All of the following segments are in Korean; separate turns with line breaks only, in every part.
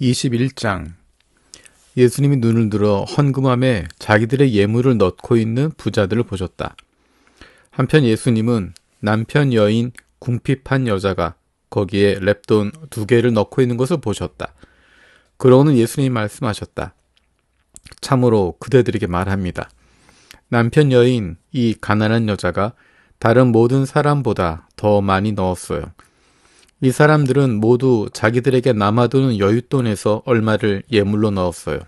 21장. 예수님이 눈을 들어 헌금함에 자기들의 예물을 넣고 있는 부자들을 보셨다. 한편 예수님은 남편 여인 궁핍한 여자가 거기에 렙돈 2개를 넣고 있는 것을 보셨다. 그러고는 예수님이 말씀하셨다. 참으로 그대들에게 말합니다. 남편 여인 이 가난한 여자가 다른 모든 사람보다 더 많이 넣었어요. 이 사람들은 모두 자기들에게 남아도는 여윳돈에서 얼마를 예물로 넣었어요.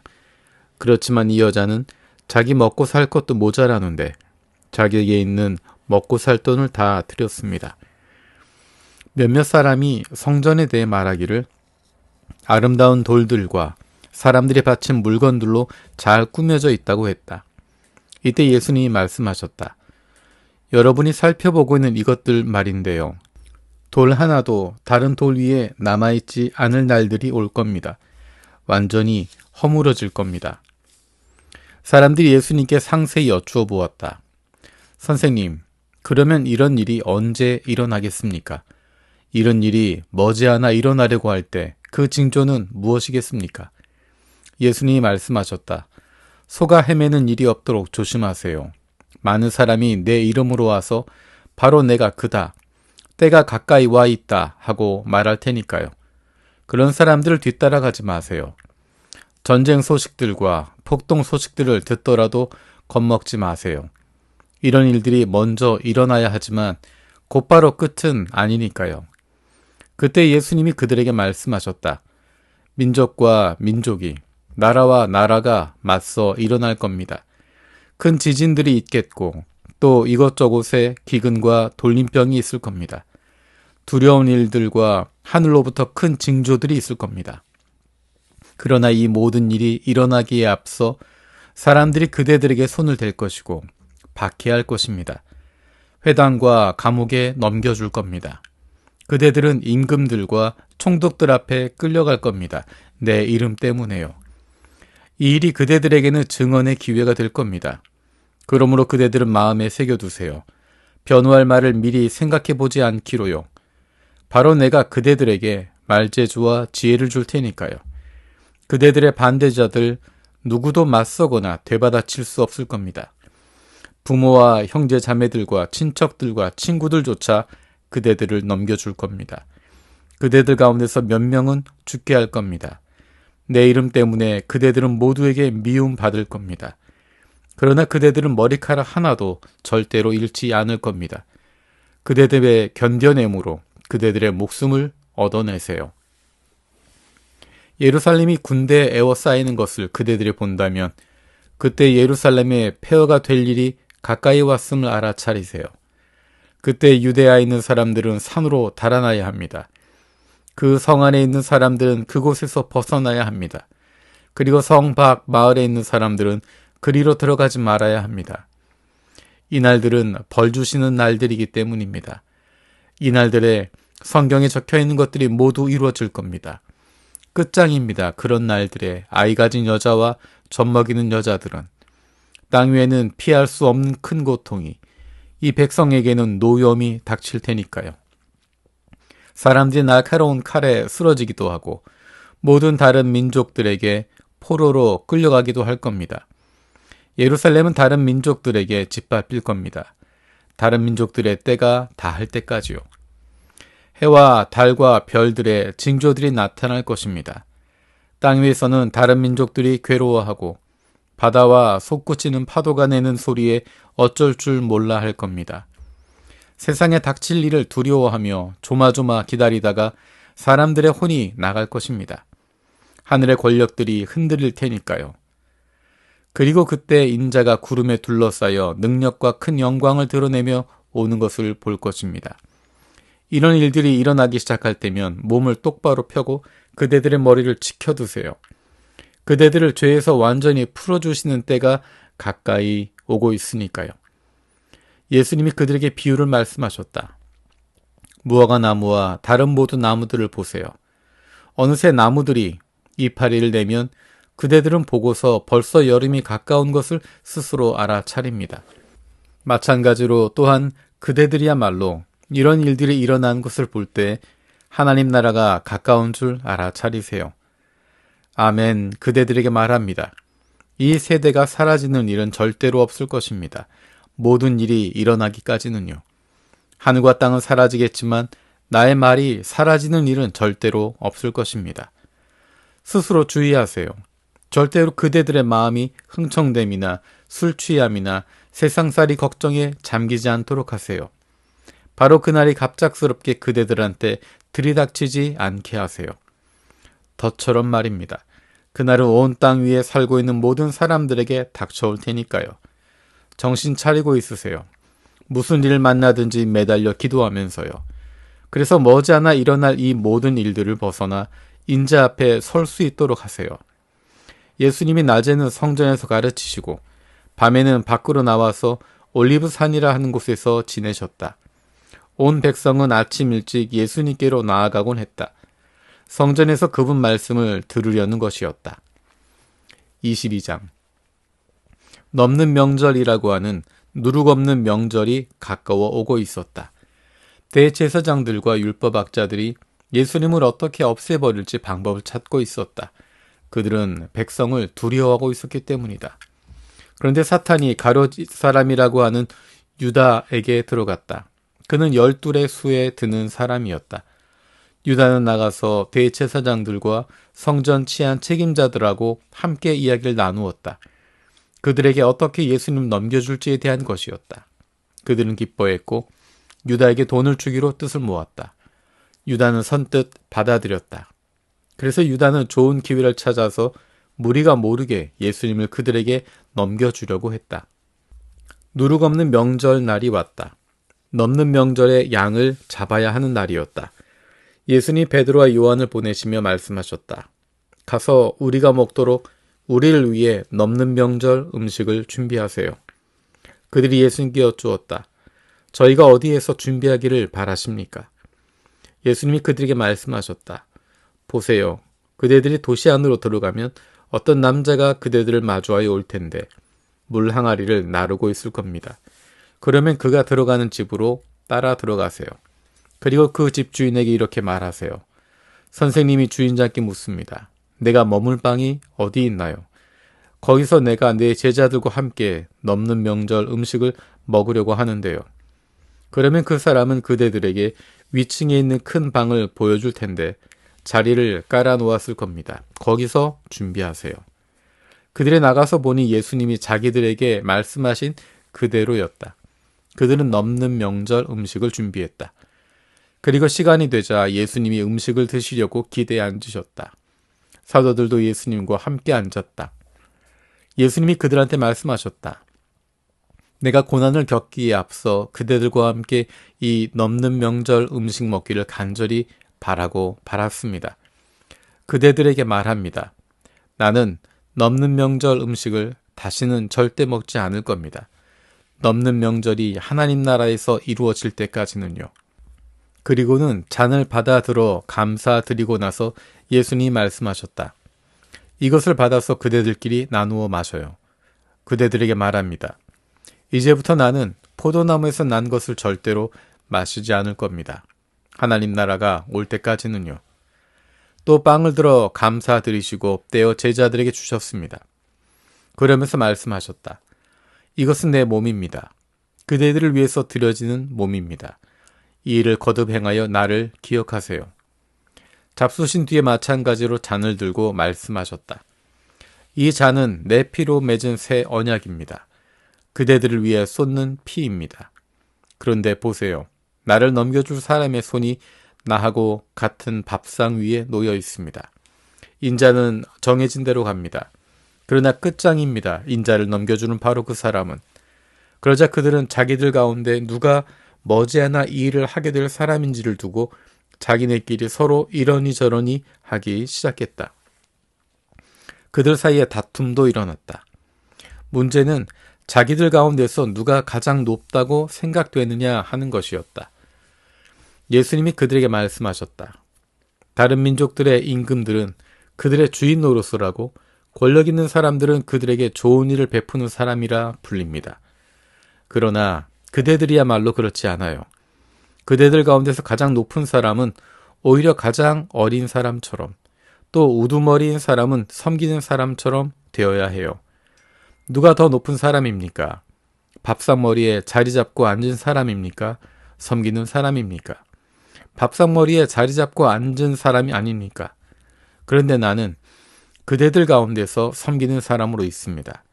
그렇지만 이 여자는 자기 먹고 살 것도 모자라는데 자기에게 있는 먹고 살 돈을 다 드렸습니다. 몇몇 사람이 성전에 대해 말하기를 아름다운 돌들과 사람들이 바친 물건들로 잘 꾸며져 있다고 했다. 이때 예수님이 말씀하셨다. 여러분이 살펴보고 있는 이것들 말인데요. 돌 하나도 다른 돌 위에 남아있지 않을 날들이 올 겁니다. 완전히 허물어질 겁니다. 사람들이 예수님께 상세히 여쭈어 보았다. 선생님, 그러면 이런 일이 언제 일어나겠습니까? 이런 일이 머지않아 일어나려고 할 때 그 징조는 무엇이겠습니까? 예수님이 말씀하셨다. 소가 헤매는 일이 없도록 조심하세요. 많은 사람이 내 이름으로 와서 바로 내가 그다. 때가 가까이 와 있다 하고 말할 테니까요. 그런 사람들을 뒤따라가지 마세요. 전쟁 소식들과 폭동 소식들을 듣더라도 겁먹지 마세요. 이런 일들이 먼저 일어나야 하지만 곧바로 끝은 아니니까요. 그때 예수님이 그들에게 말씀하셨다. 민족과 민족이, 나라와 나라가 맞서 일어날 겁니다. 큰 지진들이 있겠고 또 이것저것에 기근과 돌림병이 있을 겁니다. 두려운 일들과 하늘로부터 큰 징조들이 있을 겁니다. 그러나 이 모든 일이 일어나기에 앞서 사람들이 그대들에게 손을 댈 것이고 박해할 것입니다. 회당과 감옥에 넘겨줄 겁니다. 그대들은 임금들과 총독들 앞에 끌려갈 겁니다. 내 이름 때문에요. 이 일이 그대들에게는 증언의 기회가 될 겁니다. 그러므로 그대들은 마음에 새겨두세요. 변호할 말을 미리 생각해보지 않기로요. 바로 내가 그대들에게 말재주와 지혜를 줄 테니까요. 그대들의 반대자들 누구도 맞서거나 되받아칠 수 없을 겁니다. 부모와 형제 자매들과 친척들과 친구들조차 그대들을 넘겨줄 겁니다. 그대들 가운데서 몇 명은 죽게 할 겁니다. 내 이름 때문에 그대들은 모두에게 미움 받을 겁니다. 그러나 그대들은 머리카락 하나도 절대로 잃지 않을 겁니다. 그대들의 견뎌냄으로 그대들의 목숨을 얻어내세요. 예루살렘이 군대에 에워싸이는 것을 그대들이 본다면 그때 예루살렘의 폐허가 될 일이 가까이 왔음을 알아차리세요. 그때 유대아에 있는 사람들은 산으로 달아나야 합니다. 그 성 안에 있는 사람들은 그곳에서 벗어나야 합니다. 그리고 성 밖 마을에 있는 사람들은 그리로 들어가지 말아야 합니다. 이 날들은 벌 주시는 날들이기 때문입니다. 이 날들에 성경에 적혀있는 것들이 모두 이루어질 겁니다. 끝장입니다. 그런 날들에 아이 가진 여자와 젖먹이는 여자들은 땅 위에는 피할 수 없는 큰 고통이 이 백성에게는 노염이 닥칠 테니까요. 사람들이 날카로운 칼에 쓰러지기도 하고 모든 다른 민족들에게 포로로 끌려가기도 할 겁니다. 예루살렘은 다른 민족들에게 짓밟힐 겁니다. 다른 민족들의 때가 다할 때까지요. 해와 달과 별들의 징조들이 나타날 것입니다. 땅 위에서는 다른 민족들이 괴로워하고 바다와 솟구치는 파도가 내는 소리에 어쩔 줄 몰라 할 겁니다. 세상에 닥칠 일을 두려워하며 조마조마 기다리다가 사람들의 혼이 나갈 것입니다. 하늘의 권력들이 흔들릴 테니까요. 그리고 그때 인자가 구름에 둘러싸여 능력과 큰 영광을 드러내며 오는 것을 볼 것입니다. 이런 일들이 일어나기 시작할 때면 몸을 똑바로 펴고 그대들의 머리를 지켜두세요. 그대들을 죄에서 완전히 풀어주시는 때가 가까이 오고 있으니까요. 예수님이 그들에게 비유를 말씀하셨다. 무화과 나무와 다른 모든 나무들을 보세요. 어느새 나무들이 이파리를 내면 그대들은 보고서 벌써 여름이 가까운 것을 스스로 알아차립니다. 마찬가지로 또한 그대들이야말로 이런 일들이 일어난 것을 볼 때 하나님 나라가 가까운 줄 알아차리세요. 아멘, 그대들에게 말합니다. 이 세대가 사라지는 일은 절대로 없을 것입니다. 모든 일이 일어나기까지는요. 하늘과 땅은 사라지겠지만 나의 말이 사라지는 일은 절대로 없을 것입니다. 스스로 주의하세요. 절대로 그대들의 마음이 흥청됨이나 술 취함이나 세상살이 걱정에 잠기지 않도록 하세요. 바로 그날이 갑작스럽게 그대들한테 들이닥치지 않게 하세요. 덫처럼 말입니다. 그날은 온 땅 위에 살고 있는 모든 사람들에게 닥쳐올 테니까요. 정신 차리고 있으세요. 무슨 일을 만나든지 매달려 기도하면서요. 그래서 머지않아 일어날 이 모든 일들을 벗어나 인자 앞에 설 수 있도록 하세요. 예수님이 낮에는 성전에서 가르치시고 밤에는 밖으로 나와서 올리브산이라 하는 곳에서 지내셨다. 온 백성은 아침 일찍 예수님께로 나아가곤 했다. 성전에서 그분 말씀을 들으려는 것이었다. 22장 넘는 명절이라고 하는 누룩 없는 명절이 가까워 오고 있었다. 대제사장들과 율법학자들이 예수님을 어떻게 없애버릴지 방법을 찾고 있었다. 그들은 백성을 두려워하고 있었기 때문이다. 그런데 사탄이 가룟 사람이라고 하는 유다에게 들어갔다. 그는 12의 수에 드는 사람이었다. 유다는 나가서 대제사장들과 성전 치안 책임자들하고 함께 이야기를 나누었다. 그들에게 어떻게 예수님 넘겨줄지에 대한 것이었다. 그들은 기뻐했고 유다에게 돈을 주기로 뜻을 모았다. 유다는 선뜻 받아들였다. 그래서 유다는 좋은 기회를 찾아서 무리가 모르게 예수님을 그들에게 넘겨주려고 했다. 누룩 없는 명절 날이 왔다. 넘는 명절에 양을 잡아야 하는 날이었다. 예수님 베드로와 요한을 보내시며 말씀하셨다. 가서 우리가 먹도록 우리를 위해 넘는 명절 음식을 준비하세요. 그들이 예수님께 여쭈었다. 저희가 어디에서 준비하기를 바라십니까? 예수님이 그들에게 말씀하셨다. 보세요. 그대들이 도시 안으로 들어가면 어떤 남자가 그대들을 마주하여 올 텐데 물 항아리를 나르고 있을 겁니다. 그러면 그가 들어가는 집으로 따라 들어가세요. 그리고 그 집 주인에게 이렇게 말하세요. 선생님이 주인장께 묻습니다. 내가 머물 방이 어디 있나요? 거기서 내가 내 제자들과 함께 넘는 명절 음식을 먹으려고 하는데요. 그러면 그 사람은 그대들에게 위층에 있는 큰 방을 보여줄 텐데 자리를 깔아 놓았을 겁니다. 거기서 준비하세요. 그들이 나가서 보니 예수님이 자기들에게 말씀하신 그대로였다. 그들은 넘는 명절 음식을 준비했다. 그리고 시간이 되자 예수님이 음식을 드시려고 기대에 앉으셨다. 사도들도 예수님과 함께 앉았다. 예수님이 그들한테 말씀하셨다. 내가 고난을 겪기에 앞서 그대들과 함께 이 넘는 명절 음식 먹기를 간절히 바라고 바랐습니다. 그대들에게 말합니다. 나는 넘는 명절 음식을 다시는 절대 먹지 않을 겁니다. 넘는 명절이 하나님 나라에서 이루어질 때까지는요. 그리고는 잔을 받아들어 감사드리고 나서 예수님이 말씀하셨다. 이것을 받아서 그대들끼리 나누어 마셔요. 그대들에게 말합니다. 이제부터 나는 포도나무에서 난 것을 절대로 마시지 않을 겁니다. 하나님 나라가 올 때까지는요. 또 빵을 들어 감사드리시고 떼어 제자들에게 주셨습니다. 그러면서 말씀하셨다. 이것은 내 몸입니다. 그대들을 위해서 드려지는 몸입니다. 이 일을 거듭 행하여 나를 기억하세요. 잡수신 뒤에 마찬가지로 잔을 들고 말씀하셨다. 이 잔은 내 피로 맺은 새 언약입니다. 그대들을 위해 쏟는 피입니다. 그런데 보세요. 나를 넘겨줄 사람의 손이 나하고 같은 밥상 위에 놓여 있습니다. 인자는 정해진 대로 갑니다. 그러나 끝장입니다. 인자를 넘겨주는 바로 그 사람은. 그러자 그들은 자기들 가운데 누가 머지않아 이 일을 하게 될 사람인지를 두고 자기네끼리 서로 이러니 저러니 하기 시작했다. 그들 사이에 다툼도 일어났다. 문제는 자기들 가운데서 누가 가장 높다고 생각되느냐 하는 것이었다. 예수님이 그들에게 말씀하셨다. 다른 민족들의 임금들은 그들의 주인 노릇을 권력 있는 사람들은 그들에게 좋은 일을 베푸는 사람이라 불립니다. 그러나 그대들이야말로 그렇지 않아요. 그대들 가운데서 가장 높은 사람은 오히려 가장 어린 사람처럼 또 우두머리인 사람은 섬기는 사람처럼 되어야 해요. 누가 더 높은 사람입니까? 밥상머리에 자리 잡고 앉은 사람입니까? 섬기는 사람입니까? 밥상머리에 자리 잡고 앉은 사람이 아닙니까? 그런데 나는 그대들 가운데서 섬기는 사람으로 있습니다.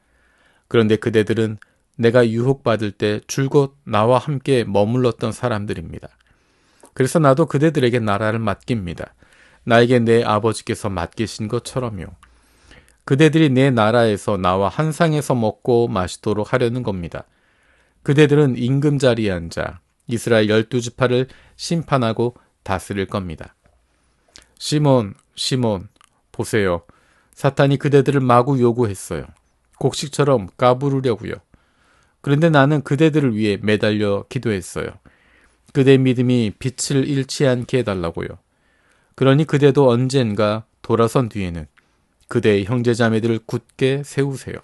그런데 그대들은 내가 유혹받을 때 줄곧 나와 함께 머물렀던 사람들입니다. 그래서 나도 그대들에게 나라를 맡깁니다. 나에게 내 아버지께서 맡기신 것처럼요. 그대들이 내 나라에서 나와 한 상에서 먹고 마시도록 하려는 겁니다. 그대들은 임금 자리에 앉아 이스라엘 12지파를 심판하고 다스릴 겁니다. 시몬, 시몬, 보세요. 사탄이 그대들을 마구 요구했어요. 곡식처럼 까부르려고요. 그런데 나는 그대들을 위해 매달려 기도했어요. 그대 믿음이 빛을 잃지 않게 해달라고요. 그러니 그대도 언젠가 돌아선 뒤에는 그대의 형제자매들을 굳게 세우세요.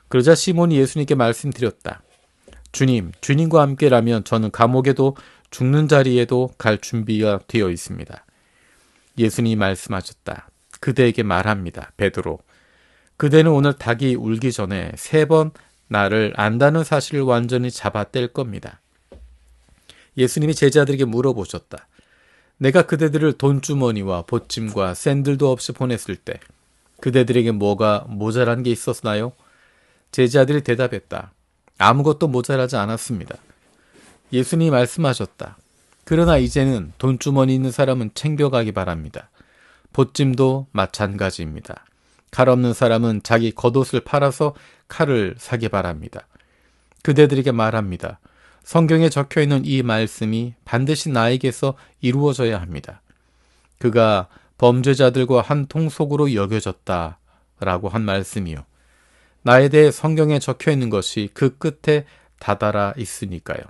그러자 시몬이 예수님께 말씀드렸다. 주님, 주님과 함께라면 저는 감옥에도 죽는 자리에도 갈 준비가 되어 있습니다. 예수님이 말씀하셨다. 그대에게 말합니다. 베드로. 그대는 오늘 닭이 울기 전에 3번 나를 안다는 사실을 완전히 잡아뗄 겁니다. 예수님이 제자들에게 물어보셨다. 내가 그대들을 돈주머니와 보찜과 샌들도 없이 보냈을 때 그대들에게 뭐가 모자란 게 있었나요? 제자들이 대답했다. 아무것도 모자라지 않았습니다. 예수님이 말씀하셨다. 그러나 이제는 돈주머니 있는 사람은 챙겨가기 바랍니다. 보찜도 마찬가지입니다. 칼 없는 사람은 자기 겉옷을 팔아서 칼을 사기 바랍니다. 그대들에게 말합니다. 성경에 적혀있는 이 말씀이 반드시 나에게서 이루어져야 합니다. 그가 범죄자들과 한 통속으로 여겨졌다라고 한 말씀이요. 나에 대해 성경에 적혀있는 것이 그 끝에 다다라 있으니까요.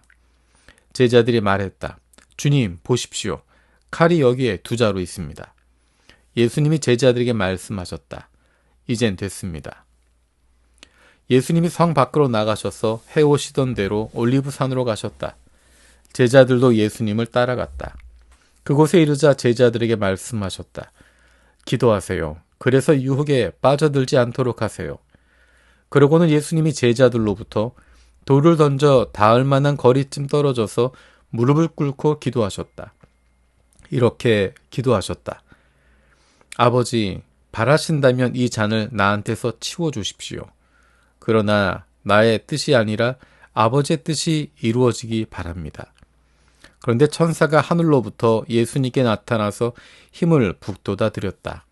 제자들이 말했다. 주님, 보십시오. 칼이 여기에 2자루 있습니다. 예수님이 제자들에게 말씀하셨다. 이젠 됐습니다. 예수님이 성 밖으로 나가셔서 해오시던 대로 올리브산으로 가셨다. 제자들도 예수님을 따라갔다. 그곳에 이르자 제자들에게 말씀하셨다. 기도하세요. 그래서 유혹에 빠져들지 않도록 하세요. 그러고는 예수님이 제자들로부터 돌을 던져 닿을 만한 거리쯤 떨어져서 무릎을 꿇고 기도하셨다. 이렇게 기도하셨다. 아버지, 바라신다면 이 잔을 나한테서 치워주십시오. 그러나 나의 뜻이 아니라 아버지의 뜻이 이루어지기 바랍니다. 그런데 천사가 하늘로부터 예수님께 나타나서 힘을 북돋아 드렸다.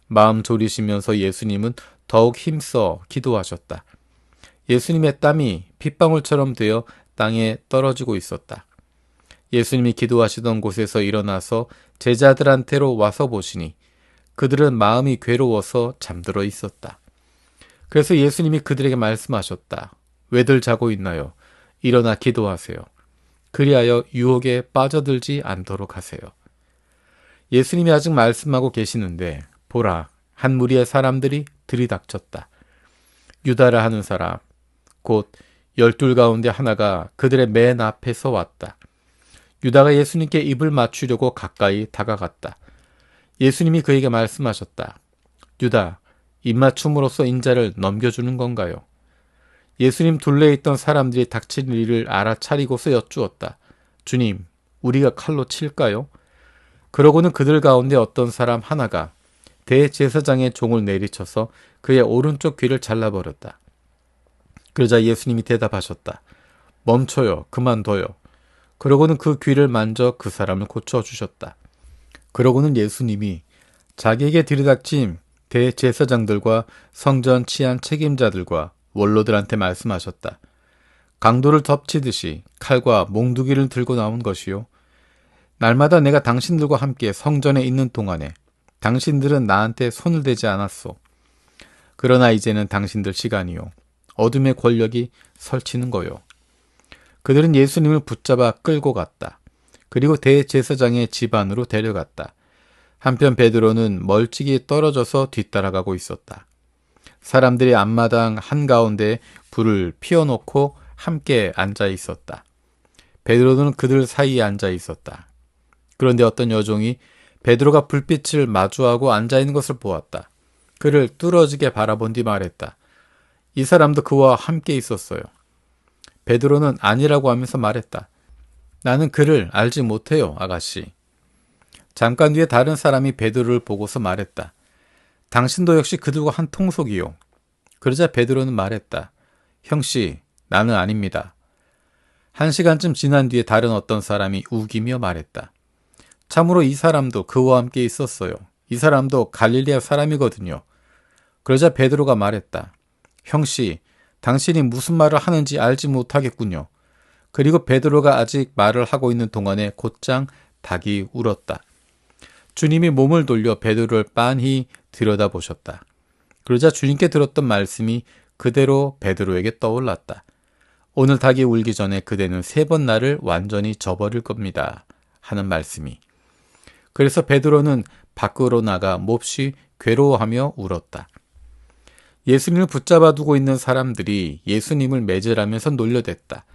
마음 졸이시면서 예수님은 더욱 힘써 기도하셨다. 예수님의 땀이 핏방울처럼 되어 땅에 떨어지고 있었다. 예수님이 기도하시던 곳에서 일어나서 제자들한테로 와서 보시니 그들은 마음이 괴로워서 잠들어 있었다. 그래서 예수님이 그들에게 말씀하셨다. 왜들 자고 있나요? 일어나 기도하세요. 그리하여 유혹에 빠져들지 않도록 하세요. 예수님이 아직 말씀하고 계시는데 보라, 한 무리의 사람들이 들이닥쳤다. 유다라 하는 사람, 곧 12 가운데 하나가 그들의 맨 앞에서 왔다. 유다가 예수님께 입을 맞추려고 가까이 다가갔다. 예수님이 그에게 말씀하셨다. 유다, 입맞춤으로써 인자를 넘겨주는 건가요? 예수님 둘레에 있던 사람들이 닥칠 일을 알아차리고서 여쭈었다. 주님, 우리가 칼로 칠까요? 그러고는 그들 가운데 어떤 사람 하나가 대제사장의 종을 내리쳐서 그의 오른쪽 귀를 잘라버렸다. 그러자 예수님이 대답하셨다. 멈춰요. 그만둬요. 그러고는 그 귀를 만져 그 사람을 고쳐주셨다. 그러고는 예수님이 자기에게 들이닥친 대제사장들과 성전 치안 책임자들과 원로들한테 말씀하셨다. 강도를 덮치듯이 칼과 몽두기를 들고 나온 것이요. 날마다 내가 당신들과 함께 성전에 있는 동안에 당신들은 나한테 손을 대지 않았소. 그러나 이제는 당신들 시간이요. 어둠의 권력이 설치는 거요. 그들은 예수님을 붙잡아 끌고 갔다. 그리고 대제사장의 집 안으로 데려갔다. 한편 베드로는 멀찍이 떨어져서 뒤따라가고 있었다. 사람들이 앞마당 한가운데 불을 피워놓고 함께 앉아 있었다. 베드로는 그들 사이에 앉아 있었다. 그런데 어떤 여종이 베드로가 불빛을 마주하고 앉아있는 것을 보았다. 그를 뚫어지게 바라본 뒤 말했다. 이 사람도 그와 함께 있었어요. 베드로는 아니라고 하면서 말했다. 나는 그를 알지 못해요, 아가씨. 잠깐 뒤에 다른 사람이 베드로를 보고서 말했다. 당신도 역시 그들과 한 통속이요. 그러자 베드로는 말했다. 형씨, 나는 아닙니다. 1시간쯤 지난 뒤에 다른 어떤 사람이 우기며 말했다. 참으로 이 사람도 그와 함께 있었어요. 이 사람도 갈릴리아 사람이거든요. 그러자 베드로가 말했다. 형씨, 당신이 무슨 말을 하는지 알지 못하겠군요. 그리고 베드로가 아직 말을 하고 있는 동안에 곧장 닭이 울었다. 주님이 몸을 돌려 베드로를 빤히 들여다보셨다. 그러자 주님께 들었던 말씀이 그대로 베드로에게 떠올랐다. 오늘 닭이 울기 전에 그대는 3번 나를 완전히 저버릴 겁니다. 하는 말씀이. 그래서 베드로는 밖으로 나가 몹시 괴로워하며 울었다. 예수님을 붙잡아 두고 있는 사람들이 예수님을 매질하면서 놀려댔다.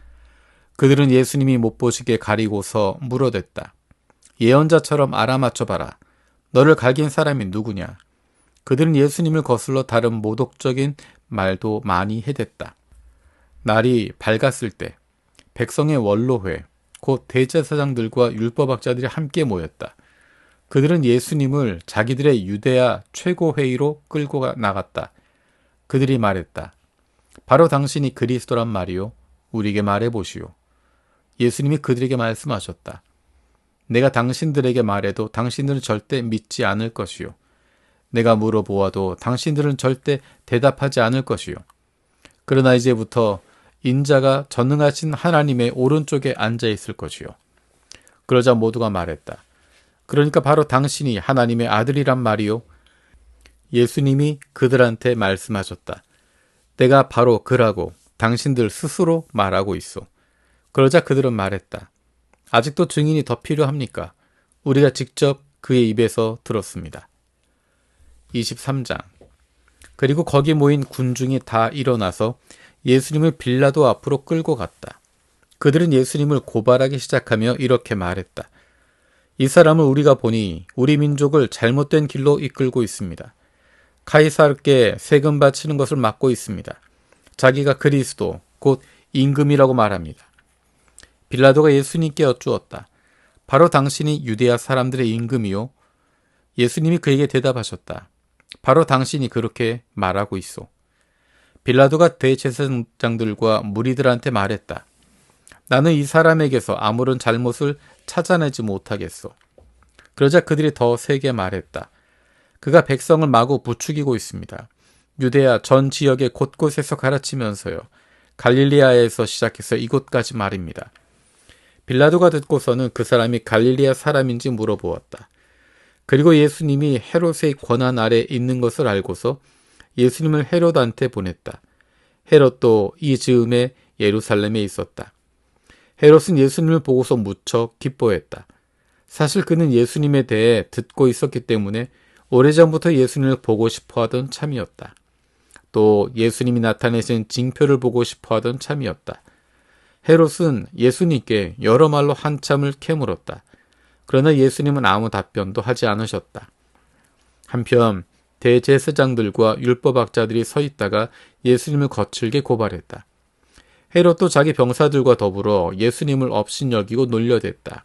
그들은 예수님이 못 보시게 가리고서 물어댔다. 예언자처럼 알아맞혀봐라. 너를 갈긴 사람이 누구냐? 그들은 예수님을 거슬러 다른 모독적인 말도 많이 해댔다. 날이 밝았을 때 백성의 원로회, 곧 대제사장들과 율법학자들이 함께 모였다. 그들은 예수님을 자기들의 유대야 최고회의로 끌고 나갔다. 그들이 말했다. 바로 당신이 그리스도란 말이요. 우리에게 말해보시오. 예수님이 그들에게 말씀하셨다. 내가 당신들에게 말해도 당신들은 절대 믿지 않을 것이요. 내가 물어보아도 당신들은 절대 대답하지 않을 것이요. 그러나 이제부터 인자가 전능하신 하나님의 오른쪽에 앉아 있을 것이요. 그러자 모두가 말했다. 그러니까 바로 당신이 하나님의 아들이란 말이요. 예수님이 그들한테 말씀하셨다. 내가 바로 그라고 당신들 스스로 말하고 있어. 그러자 그들은 말했다. 아직도 증인이 더 필요합니까? 우리가 직접 그의 입에서 들었습니다. 23장. 그리고 거기 모인 군중이 다 일어나서 예수님을 빌라도 앞으로 끌고 갔다. 그들은 예수님을 고발하기 시작하며 이렇게 말했다. 이 사람을 우리가 보니 우리 민족을 잘못된 길로 이끌고 있습니다. 카이사르께 세금 바치는 것을 막고 있습니다. 자기가 그리스도, 곧 임금이라고 말합니다. 빌라도가 예수님께 여쭈었다. 바로 당신이 유대야 사람들의 임금이요? 예수님이 그에게 대답하셨다. 바로 당신이 그렇게 말하고 있소. 빌라도가 대제사장들과 무리들한테 말했다. 나는 이 사람에게서 아무런 잘못을 찾아내지 못하겠소. 그러자 그들이 더 세게 말했다. 그가 백성을 마구 부추기고 있습니다. 유대야 전 지역의 곳곳에서 가르치면서요. 갈릴리아에서 시작해서 이곳까지 말입니다. 빌라도가 듣고서는 그 사람이 갈릴리아 사람인지 물어보았다. 그리고 예수님이 헤롯의 권한 아래 있는 것을 알고서 예수님을 헤롯한테 보냈다. 헤롯도 이 즈음에 예루살렘에 있었다. 헤롯은 예수님을 보고서 무척 기뻐했다. 사실 그는 예수님에 대해 듣고 있었기 때문에 오래전부터 예수님을 보고 싶어 하던 참이었다. 또 예수님이 나타내신 징표를 보고 싶어 하던 참이었다. 헤롯은 예수님께 여러 말로 한참을 캐물었다. 그러나 예수님은 아무 답변도 하지 않으셨다. 한편 대제사장들과 율법학자들이 서 있다가 예수님을 거칠게 고발했다. 헤롯도 자기 병사들과 더불어 예수님을 업신여기고 놀려댔다.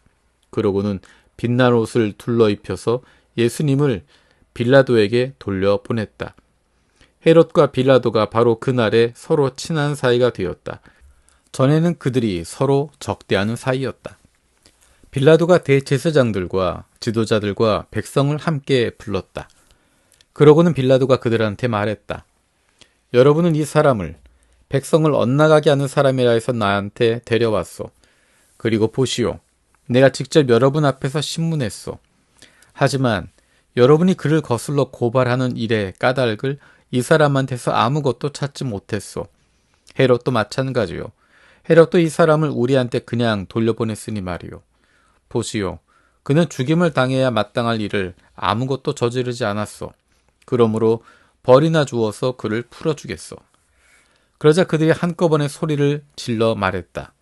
그러고는 빛난 옷을 둘러 입혀서 예수님을 빌라도에게 돌려보냈다. 헤롯과 빌라도가 바로 그날에 서로 친한 사이가 되었다. 전에는 그들이 서로 적대하는 사이였다. 빌라도가 대제사장들과 지도자들과 백성을 함께 불렀다. 그러고는 빌라도가 그들한테 말했다. 여러분은 이 사람을 백성을 엇나가게 하는 사람이라 해서 나한테 데려왔소. 그리고 보시오. 내가 직접 여러분 앞에서 신문했소. 하지만 여러분이 그를 거슬러 고발하는 일의 까닭을 이 사람한테서 아무것도 찾지 못했소. 헤롯도 마찬가지요. 헤롯도 이 사람을 우리한테 그냥 돌려보냈으니 말이요. 보시오. 그는 죽임을 당해야 마땅할 일을 아무것도 저지르지 않았소. 그러므로 벌이나 주어서 그를 풀어주겠소. 그러자 그들이 한꺼번에 소리를 질러 말했다.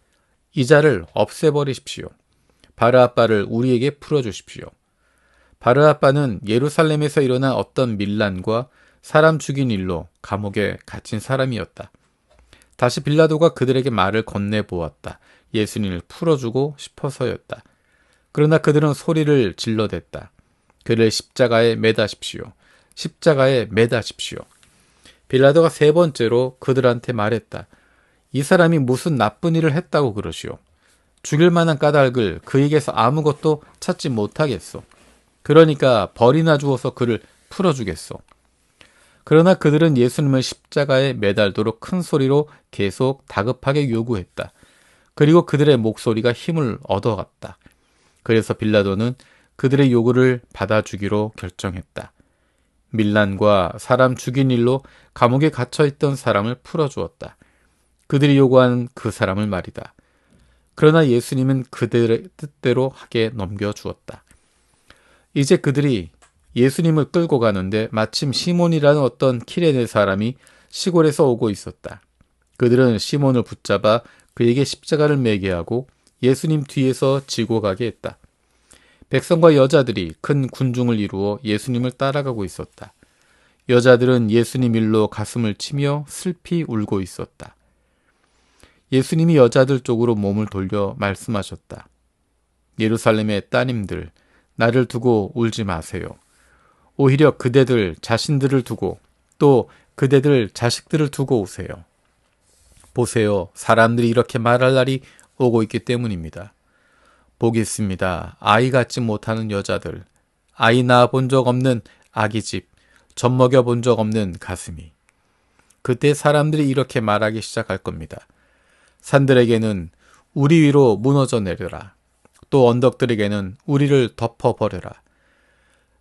이 자를 없애버리십시오. 바라압바를 우리에게 풀어주십시오. 바르아바는 예루살렘에서 일어난 어떤 밀란과 사람 죽인 일로 감옥에 갇힌 사람이었다. 다시 빌라도가 그들에게 말을 건네보았다. 예수님을 풀어주고 싶어서였다. 그러나 그들은 소리를 질러댔다. 그를 십자가에 매다십시오. 십자가에 매다십시오. 빌라도가 세 번째로 그들한테 말했다. 이 사람이 무슨 나쁜 일을 했다고 그러시오. 죽일 만한 까닭을 그에게서 아무것도 찾지 못하겠소. 그러니까 벌이나 주어서 그를 풀어주겠소. 그러나 그들은 예수님을 십자가에 매달도록 큰 소리로 계속 다급하게 요구했다. 그리고 그들의 목소리가 힘을 얻어갔다. 그래서 빌라도는 그들의 요구를 받아주기로 결정했다. 밀란과 사람 죽인 일로 감옥에 갇혀있던 사람을 풀어주었다. 그들이 요구한 그 사람을 말이다. 그러나 예수님은 그들의 뜻대로 하게 넘겨주었다. 이제 그들이 예수님을 끌고 가는데 마침 시몬이라는 어떤 키레네 사람이 시골에서 오고 있었다. 그들은 시몬을 붙잡아 그에게 십자가를 매게 하고 예수님 뒤에서 지고 가게 했다. 백성과 여자들이 큰 군중을 이루어 예수님을 따라가고 있었다. 여자들은 예수님 일로 가슴을 치며 슬피 울고 있었다. 예수님이 여자들 쪽으로 몸을 돌려 말씀하셨다. 예루살렘의 따님들, 나를 두고 울지 마세요. 오히려 그대들 자신들을 두고 또 그대들 자식들을 두고 오세요. 보세요. 사람들이 이렇게 말할 날이 오고 있기 때문입니다. 복이 있습니다. 아이 갖지 못하는 여자들, 아이 낳아 본 적 없는 아기집, 젖 먹여 본 적 없는 가슴이. 그때 사람들이 이렇게 말하기 시작할 겁니다. 산들에게는 우리 위로 무너져 내려라. 또 언덕들에게는 우리를 덮어버려라.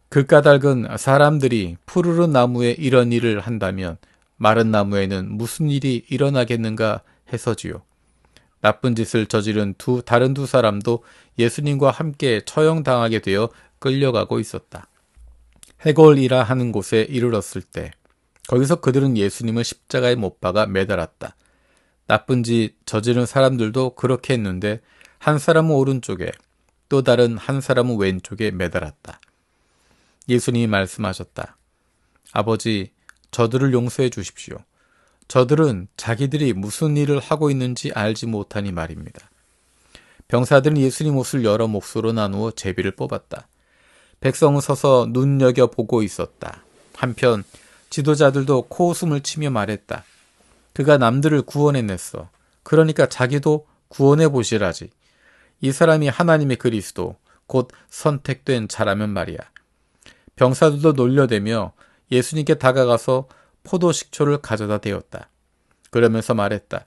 그 까닭은 사람들이 푸르른 나무에 이런 일을 한다면 마른 나무에는 무슨 일이 일어나겠는가 해서지요. 나쁜 짓을 저지른 다른 두 사람도 예수님과 함께 처형당하게 되어 끌려가고 있었다. 헤골이라 하는 곳에 이르렀을 때 거기서 그들은 예수님을 십자가에 못 박아 매달았다. 나쁜 짓 저지른 사람들도 그렇게 했는데 한 사람은 오른쪽에 또 다른 한 사람은 왼쪽에 매달았다. 예수님이 말씀하셨다. 아버지, 저들을 용서해 주십시오. 저들은 자기들이 무슨 일을 하고 있는지 알지 못하니 말입니다. 병사들은 예수님 옷을 여러 몫으로 나누어 제비를 뽑았다. 백성은 서서 눈여겨보고 있었다. 한편 지도자들도 코웃음을 치며 말했다. 그가 남들을 구원해냈어. 그러니까 자기도 구원해보시라지. 이 사람이 하나님의 그리스도, 곧 선택된 자라면 말이야. 병사들도 놀려대며 예수님께 다가가서 포도식초를 가져다 대었다. 그러면서 말했다.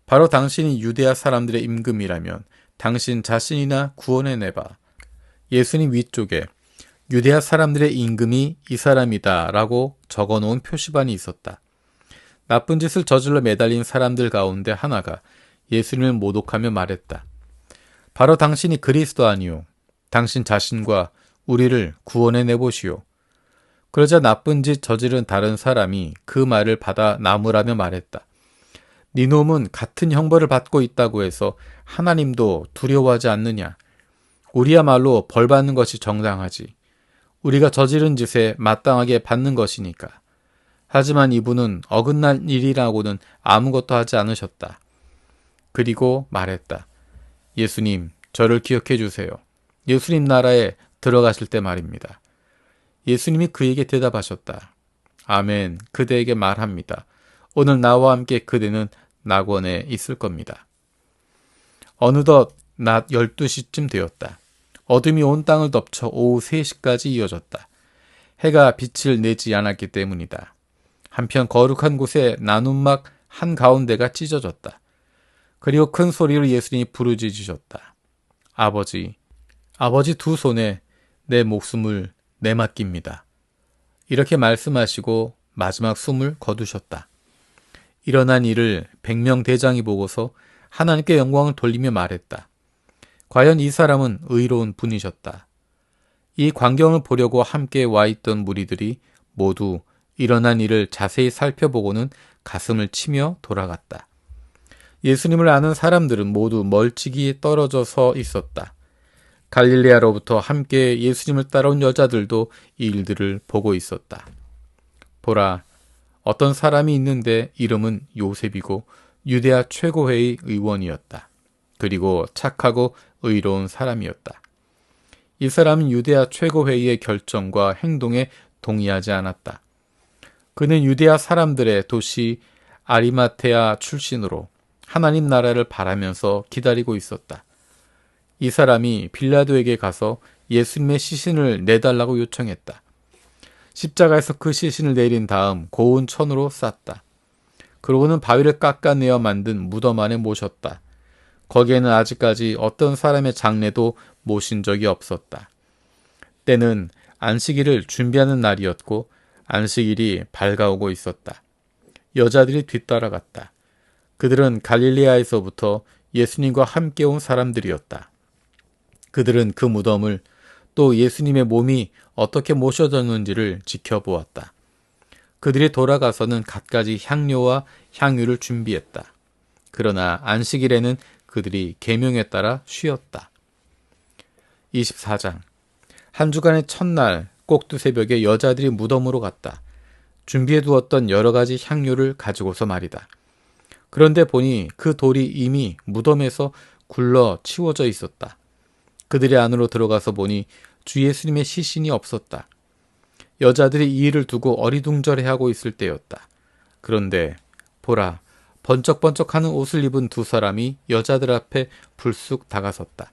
바로 당신이 유대아 사람들의 임금이라면 당신 자신이나 구원해내봐. 예수님 위쪽에 유대아 사람들의 임금이 이 사람이다 라고 적어놓은 표시반이 있었다. 나쁜 짓을 저질러 매달린 사람들 가운데 하나가 예수님을 모독하며 말했다. 바로 당신이 그리스도 아니오. 당신 자신과 우리를 구원해내보시오. 그러자 나쁜 짓 저지른 다른 사람이 그 말을 받아 나무라며 말했다. 네 놈은 같은 형벌을 받고 있다고 해서 하나님도 두려워하지 않느냐. 우리야말로 벌 받는 것이 정당하지. 우리가 저지른 짓에 마땅하게 받는 것이니까. 하지만 이분은 어긋난 일이라고는 아무것도 하지 않으셨다. 그리고 말했다. 예수님, 저를 기억해 주세요. 예수님 나라에 들어가실 때 말입니다. 예수님이 그에게 대답하셨다. 아멘, 그대에게 말합니다. 오늘 나와 함께 그대는 낙원에 있을 겁니다. 어느덧 낮 12시쯤 되었다. 어둠이 온 땅을 덮쳐 오후 3시까지 이어졌다. 해가 빛을 내지 않았기 때문이다. 한편 거룩한 곳에 나눔막 한가운데가 찢어졌다. 그리고 큰 소리로 예수님이 부르짖으셨다. 아버지 두 손에 내 목숨을 내맡깁니다. 이렇게 말씀하시고 마지막 숨을 거두셨다. 일어난 일을 100명 대장이 보고서 하나님께 영광을 돌리며 말했다. 과연 이 사람은 의로운 분이셨다. 이 광경을 보려고 함께 와 있던 무리들이 모두 일어난 일을 자세히 살펴보고는 가슴을 치며 돌아갔다. 예수님을 아는 사람들은 모두 멀찍이 떨어져 서 있었다. 갈릴레아로부터 함께 예수님을 따라온 여자들도 이 일들을 보고 있었다. 보라, 어떤 사람이 있는데 이름은 요셉이고 유대아 최고회의 의원이었다. 그리고 착하고 의로운 사람이었다. 이 사람은 유대아 최고회의의 결정과 행동에 동의하지 않았다. 그는 유대아 사람들의 도시 아리마테아 출신으로 하나님 나라를 바라면서 기다리고 있었다. 이 사람이 빌라도에게 가서 예수님의 시신을 내달라고 요청했다. 십자가에서 그 시신을 내린 다음 고운 천으로 쌌다. 그러고는 바위를 깎아내어 만든 무덤 안에 모셨다. 거기에는 아직까지 어떤 사람의 장례도 모신 적이 없었다. 때는 안식일을 준비하는 날이었고 안식일이 밝아오고 있었다. 여자들이 뒤따라갔다. 그들은 갈릴레아에서부터 예수님과 함께 온 사람들이었다. 그들은 그 무덤을 또 예수님의 몸이 어떻게 모셔졌는지를 지켜보았다. 그들이 돌아가서는 갖가지 향료와 향유를 준비했다. 그러나 안식일에는 그들이 계명에 따라 쉬었다. 24장. 한 주간의 첫날 꼭두새벽에 여자들이 무덤으로 갔다. 준비해 두었던 여러 가지 향료를 가지고서 말이다. 그런데 보니 그 돌이 이미 무덤에서 굴러 치워져 있었다. 그들이 안으로 들어가서 보니 주 예수님의 시신이 없었다. 여자들이 이 일을 두고 어리둥절해하고 있을 때였다. 그런데 보라, 번쩍번쩍하는 옷을 입은 두 사람이 여자들 앞에 불쑥 다가섰다.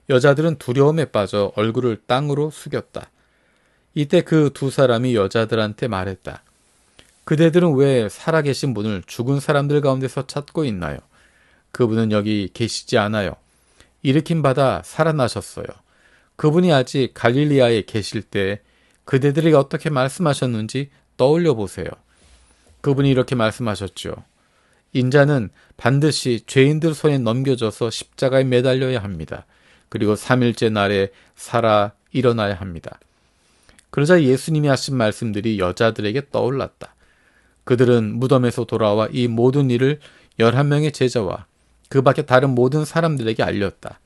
여자들은 두려움에 빠져 얼굴을 땅으로 숙였다. 이때 그 두 사람이 여자들한테 말했다. 그대들은 왜 살아계신 분을 죽은 사람들 가운데서 찾고 있나요? 그분은 여기 계시지 않아요. 일으킴 받아 살아나셨어요. 그분이 아직 갈릴리아에 계실 때 그대들에게 어떻게 말씀하셨는지 떠올려 보세요. 그분이 이렇게 말씀하셨죠. 인자는 반드시 죄인들 손에 넘겨져서 십자가에 매달려야 합니다. 그리고 3일째 날에 살아 일어나야 합니다. 그러자 예수님이 하신 말씀들이 여자들에게 떠올랐다. 그들은 무덤에서 돌아와 이 모든 일을 11명의 제자와 그 밖에 다른 모든 사람들에게 알렸다.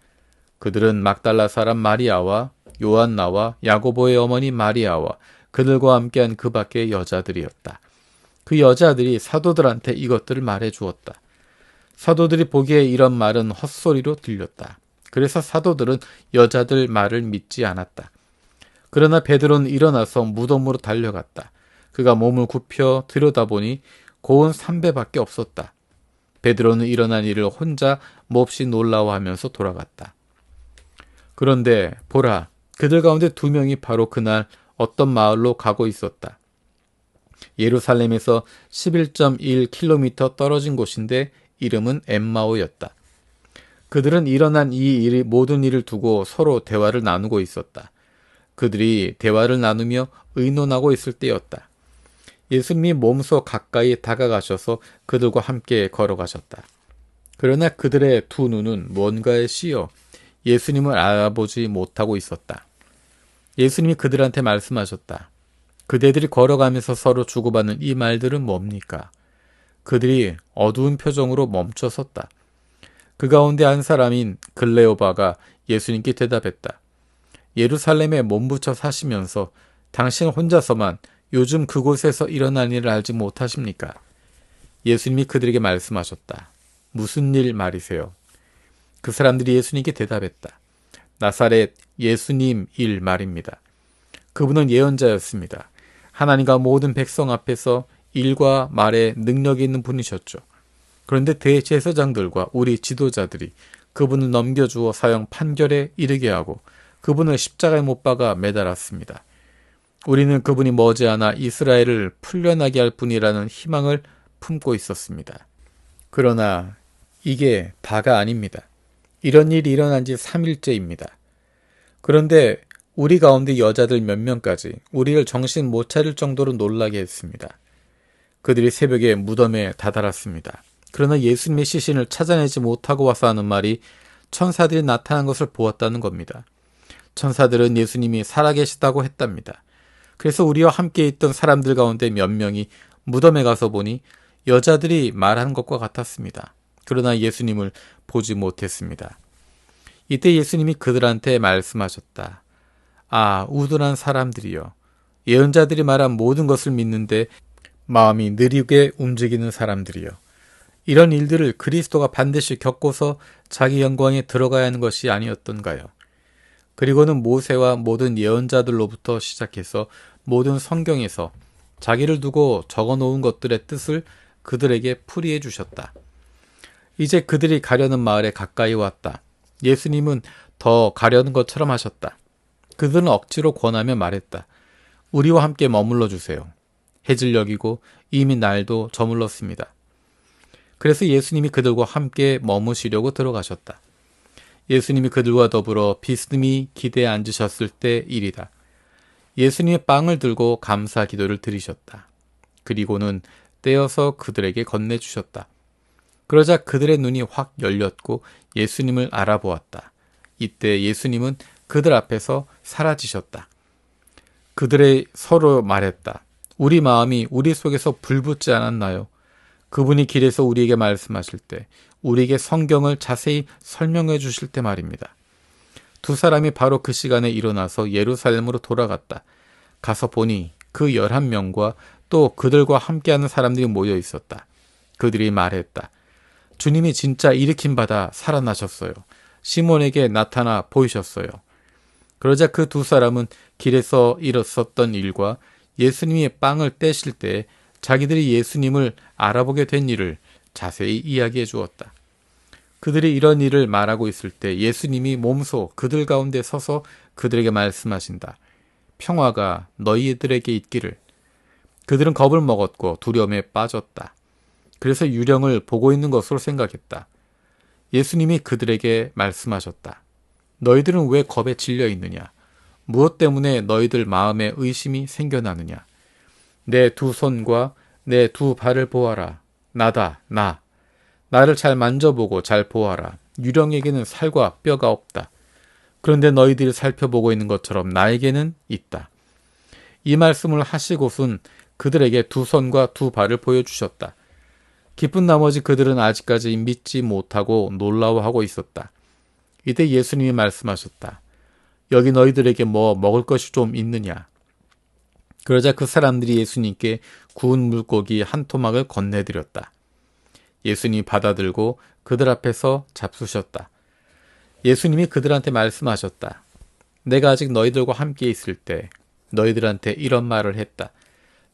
그들은 막달라 사람 마리아와 요한나와 야고보의 어머니 마리아와 그들과 함께한 그 밖의 여자들이었다. 그 여자들이 사도들한테 이것들을 말해 주었다. 사도들이 보기에 이런 말은 헛소리로 들렸다. 그래서 사도들은 여자들 말을 믿지 않았다. 그러나 베드로는 일어나서 무덤으로 달려갔다. 그가 몸을 굽혀 들여다보니 고운 3배밖에 없었다. 베드로는 일어난 일을 혼자 몹시 놀라워하면서 돌아갔다. 그런데 보라, 그들 가운데 2명이 바로 그날 어떤 마을로 가고 있었다. 예루살렘에서 11.1km 떨어진 곳인데 이름은 엠마오였다. 그들은 일어난 이 모든 일을 두고 서로 대화를 나누고 있었다. 그들이 대화를 나누며 의논하고 있을 때였다. 예수님이 몸소 가까이 다가가셔서 그들과 함께 걸어가셨다. 그러나 그들의 두 눈은 뭔가에 씌여 예수님을 알아보지 못하고 있었다. 예수님이 그들한테 말씀하셨다. 그대들이 걸어가면서 서로 주고받는 이 말들은 뭡니까? 그들이 어두운 표정으로 멈춰 섰다. 그 가운데 한 사람인 글레오바가 예수님께 대답했다. 예루살렘에 몸부쳐 사시면서 당신 혼자서만 요즘 그곳에서 일어난 일을 알지 못하십니까? 예수님이 그들에게 말씀하셨다. 무슨 일 말이세요? 그 사람들이 예수님께 대답했다. 나사렛 예수님 일 말입니다. 그분은 예언자였습니다. 하나님과 모든 백성 앞에서 일과 말에 능력이 있는 분이셨죠. 그런데 대제사장들과 우리 지도자들이 그분을 넘겨주어 사형 판결에 이르게 하고 그분을 십자가에 못 박아 매달았습니다. 우리는 그분이 머지않아 이스라엘을 풀려나게 할 분이라는 희망을 품고 있었습니다. 그러나 이게 다가 아닙니다. 이런 일이 일어난 지 3일째입니다. 그런데 우리 가운데 여자들 몇 명까지 우리를 정신 못 차릴 정도로 놀라게 했습니다. 그들이 새벽에 무덤에 다다랐습니다. 그러나 예수님의 시신을 찾아내지 못하고 와서 하는 말이 천사들이 나타난 것을 보았다는 겁니다. 천사들은 예수님이 살아계시다고 했답니다. 그래서 우리와 함께 있던 사람들 가운데 몇 명이 무덤에 가서 보니 여자들이 말한 것과 같았습니다. 그러나 예수님을 보지 못했습니다. 이때 예수님이 그들한테 말씀하셨다. 아, 우둔한 사람들이여. 예언자들이 말한 모든 것을 믿는데 마음이 느리게 움직이는 사람들이여. 이런 일들을 그리스도가 반드시 겪고서 자기 영광에 들어가야 하는 것이 아니었던가요? 그리고는 모세와 모든 예언자들로부터 시작해서 모든 성경에서 자기를 두고 적어놓은 것들의 뜻을 그들에게 풀이해 주셨다. 이제 그들이 가려는 마을에 가까이 왔다. 예수님은 더 가려는 것처럼 하셨다. 그들은 억지로 권하며 말했다. 우리와 함께 머물러 주세요. 해질 여기고 이미 날도 저물렀습니다. 그래서 예수님이 그들과 함께 머무시려고 들어가셨다. 예수님이 그들과 더불어 비스듬히 기대에 앉으셨을 때 일이다. 예수님이 빵을 들고 감사 기도를 드리셨다. 그리고는 떼어서 그들에게 건네주셨다. 그러자 그들의 눈이 확 열렸고 예수님을 알아보았다. 이때 예수님은 그들 앞에서 사라지셨다. 그들의 서로 말했다. 우리 마음이 우리 속에서 불붙지 않았나요? 그분이 길에서 우리에게 말씀하실 때, 우리에게 성경을 자세히 설명해 주실 때 말입니다. 두 사람이 바로 그 시간에 일어나서 예루살렘으로 돌아갔다. 가서 보니 그 11명과 또 그들과 함께하는 사람들이 모여 있었다. 그들이 말했다. 주님이 진짜 일으킴 받아 살아나셨어요. 시몬에게 나타나 보이셨어요. 그러자 그 두 사람은 길에서 일었었던 일과 예수님이 빵을 떼실 때 자기들이 예수님을 알아보게 된 일을 자세히 이야기해 주었다. 그들이 이런 일을 말하고 있을 때 예수님이 몸소 그들 가운데 서서 그들에게 말씀하신다. 평화가 너희들에게 있기를. 그들은 겁을 먹었고 두려움에 빠졌다. 그래서 유령을 보고 있는 것으로 생각했다. 예수님이 그들에게 말씀하셨다. 너희들은 왜 겁에 질려 있느냐? 무엇 때문에 너희들 마음에 의심이 생겨나느냐? 내 두 손과 내 두 발을 보아라. 나다, 나. 나를 잘 만져보고 잘 보아라. 유령에게는 살과 뼈가 없다. 그런데 너희들이 살펴보고 있는 것처럼 나에게는 있다. 이 말씀을 하시고선 그들에게 두 손과 두 발을 보여주셨다. 기쁜 나머지 그들은 아직까지 믿지 못하고 놀라워하고 있었다. 이때 예수님이 말씀하셨다. 여기 너희들에게 뭐 먹을 것이 좀 있느냐? 그러자 그 사람들이 예수님께 구운 물고기 한 토막을 건네드렸다. 예수님이 받아들고 그들 앞에서 잡수셨다. 예수님이 그들한테 말씀하셨다. 내가 아직 너희들과 함께 있을 때 너희들한테 이런 말을 했다.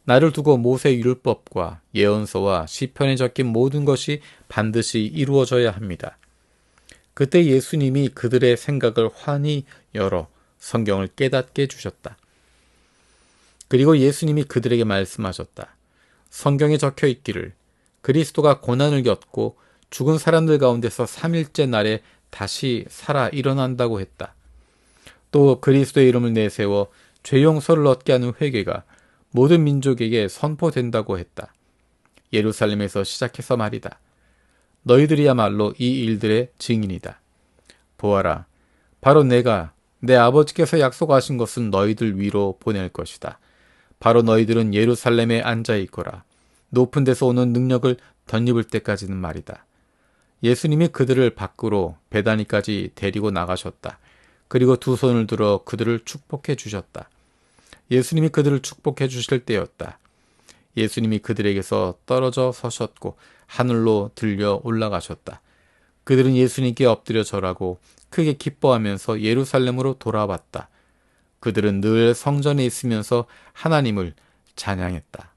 나를 두고 모세 율법과 예언서와 시편에 적힌 모든 것이 반드시 이루어져야 합니다. 그때 예수님이 그들의 생각을 환히 열어 성경을 깨닫게 해주셨다. 그리고 예수님이 그들에게 말씀하셨다. 성경에 적혀 있기를 그리스도가 고난을 겪고 죽은 사람들 가운데서 3일째 날에 다시 살아 일어난다고 했다. 또 그리스도의 이름을 내세워 죄 용서를 얻게 하는 회개가 모든 민족에게 선포된다고 했다. 예루살렘에서 시작해서 말이다. 너희들이야말로 이 일들의 증인이다. 보아라, 바로 내가 내 아버지께서 약속하신 것은 너희들 위로 보낼 것이다. 바로 너희들은 예루살렘에 앉아 있거라. 높은 데서 오는 능력을 덧입을 때까지는 말이다. 예수님이 그들을 밖으로 베다니까지 데리고 나가셨다. 그리고 두 손을 들어 그들을 축복해 주셨다. 예수님이 그들을 축복해 주실 때였다. 예수님이 그들에게서 떨어져 서셨고 하늘로 들려 올라가셨다. 그들은 예수님께 엎드려 절하고 크게 기뻐하면서 예루살렘으로 돌아왔다. 그들은 늘 성전에 있으면서 하나님을 찬양했다.